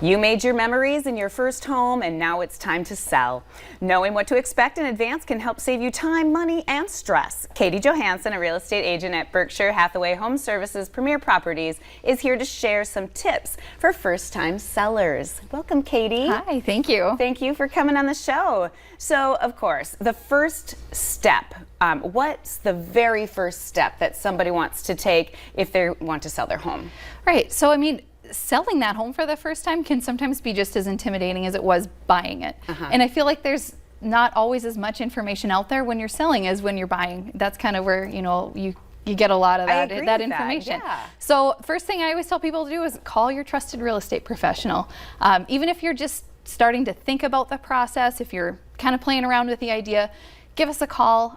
You made your memories in your first home, and now it's time to sell. Knowing what to expect in advance can help save you time, money, and stress. Katie Johansson, a real estate agent at Berkshire Hathaway Home Services Premier Properties, is here to share some tips for first-time sellers. Welcome, Katie. Hi, thank you. Thank you for coming on the show. So, of course, the first step, what's the very first step that somebody wants to take if they want to sell their home? Right, so I mean, selling that home for the first time can sometimes be just as intimidating as it was buying it. And I feel like there's not always as much information out there when you're selling as when you're buying. That's kind of where, you know, you get a lot of that information. Yeah. So first thing I always tell people to do is call your trusted real estate professional. Even if you're just starting to think about the process, if you're kind of playing around with the idea, give us a call.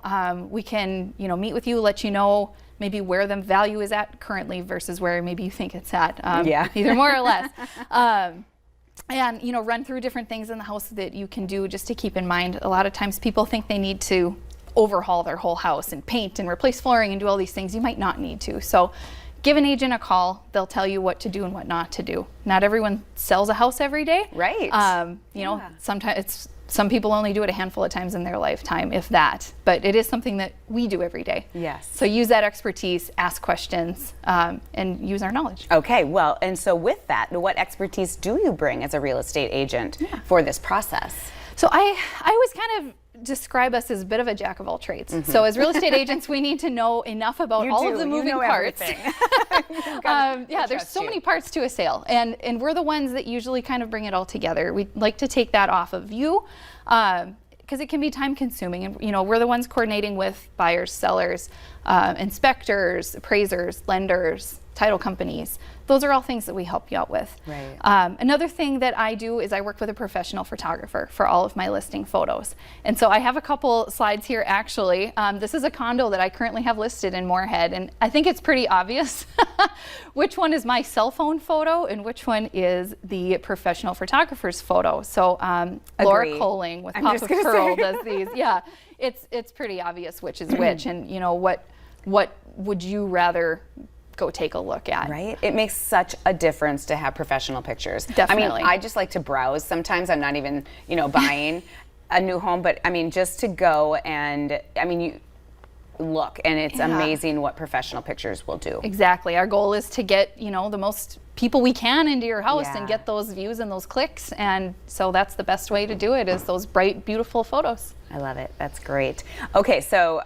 We can, you know, meet with you, let you know maybe where the value is at currently versus where maybe you think it's at, either more or less. And, you know, run through different things in the house that you can do just to keep in mind. A lot of times people think they need to overhaul their whole house and paint and replace flooring and do all these things. You might not need to. So give an agent a call. They'll tell you what to do and what not to do. Not everyone sells a house every day. Right. You know, sometimes some people only do it a handful of times in their lifetime, if that. But it is something that we do every day. Yes. So use that expertise, ask questions, and use our knowledge. Okay, well, and so with that, what expertise do you bring as a real estate agent for this process? So I always kind of describe us as a bit of a jack of all trades. So as real estate agents, we need to know enough about all of the moving parts. There's so many parts to a sale, and we're the ones that usually kind of bring it all together. We like to take that off of you because it can be time consuming, and you know, we're the ones coordinating with buyers, sellers, inspectors, appraisers, lenders, title companies. Those are all things that we help you out with. Right. Another thing that I do is I work with a professional photographer for all of my listing photos. And so I have a couple slides here actually. This is a condo that I currently have listed in Moorhead, and I think it's pretty obvious which one is my cell phone photo and which one is the professional photographer's photo. So Laura Coling with Pop of Pearl does these. Yeah, it's pretty obvious which is which, and you know, what would you rather go take a look at? Right? It makes such a difference to have professional pictures. Definitely. I mean, I just like to browse. Sometimes I'm not even, you know, buying a new home, but I mean, just to go and, I mean, you look, and it's amazing what professional pictures will do. Exactly. Our goal is to get, you know, the most people we can into your house and get those views and those clicks. And so that's the best way to do it, is those bright, beautiful photos. I love it. That's great. Okay, so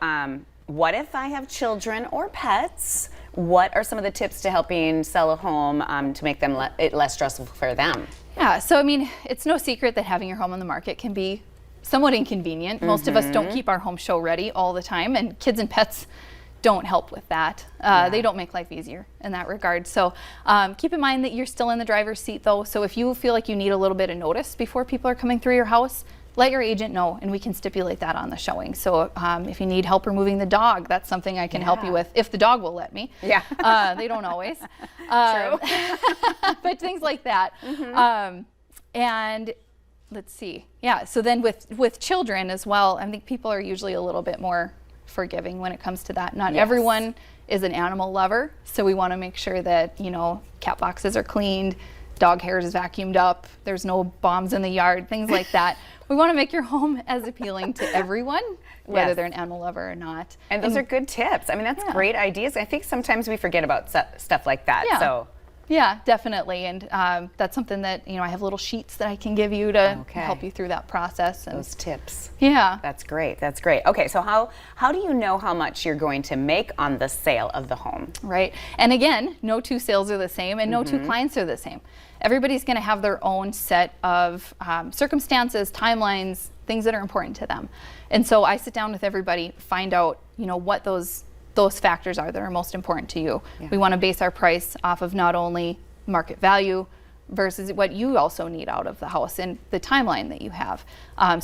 what if I have children or pets? What are some of the tips to helping sell a home to make them less stressful for them? Yeah, so I mean, it's no secret that having your home on the market can be somewhat inconvenient. Most of us don't keep our home show ready all the time, and kids and pets don't help with that. They don't make life easier in that regard. So keep in mind that you're still in the driver's seat though. So if you feel like you need a little bit of notice before people are coming through your house, let your agent know, and we can stipulate that on the showing. So if you need help removing the dog, that's something I can help you with, if the dog will let me. Yeah. They don't always. True. But things like that. And let's see. Yeah, so then with children as well, I think people are usually a little bit more forgiving when it comes to that. Not everyone is an animal lover, so we want to make sure that, you know, cat boxes are cleaned, dog hair is vacuumed up, there's no bombs in the yard, things like that. We want to make your home as appealing to everyone, whether they're an animal lover or not. And those are good tips. I mean, that's great ideas. I think sometimes we forget about stuff like that. Yeah. So. Yeah, definitely. And that's something that, you know, I have little sheets that I can give you to help you through that process. And those tips. Yeah. That's great. That's great. Okay, so how do you know how much you're going to make on the sale of the home? Right. And again, no two sales are the same, and no two clients are the same. Everybody's going to have their own set of circumstances, timelines, things that are important to them. And so I sit down with everybody, find out, you know, what those factors are that are most important to you. We want to base our price off of not only market value versus what you also need out of the house and the timeline that you have.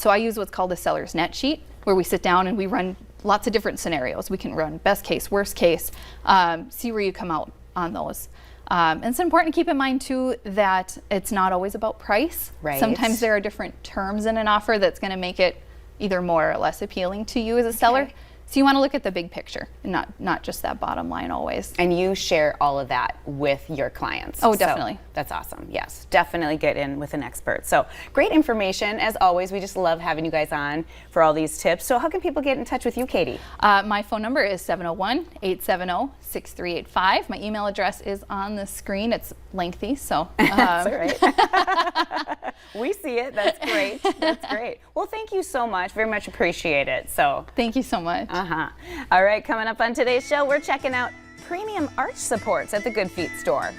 So I use what's called a seller's net sheet, where we sit down and we run lots of different scenarios. We can run best case, worst case, see where you come out on those. And it's important to keep in mind too that it's not always about price. Right. Sometimes there are different terms in an offer that's going to make it either more or less appealing to you as a seller. So you want to look at the big picture and not just that bottom line always. And you share all of that with your clients. Oh, So definitely. that's awesome. Yes, definitely get in with an expert. So great information as always. We just love having you guys on for all these tips. So how can people get in touch with you, Katie? My phone number is 701-870-6385. My email address is on the screen. It's lengthy, so. That's all right. We see it. That's great. That's great. Well, thank you so much. Very much appreciate it. So. Thank you so much. All right, coming up on today's show, we're checking out premium arch supports at the Good Feet store.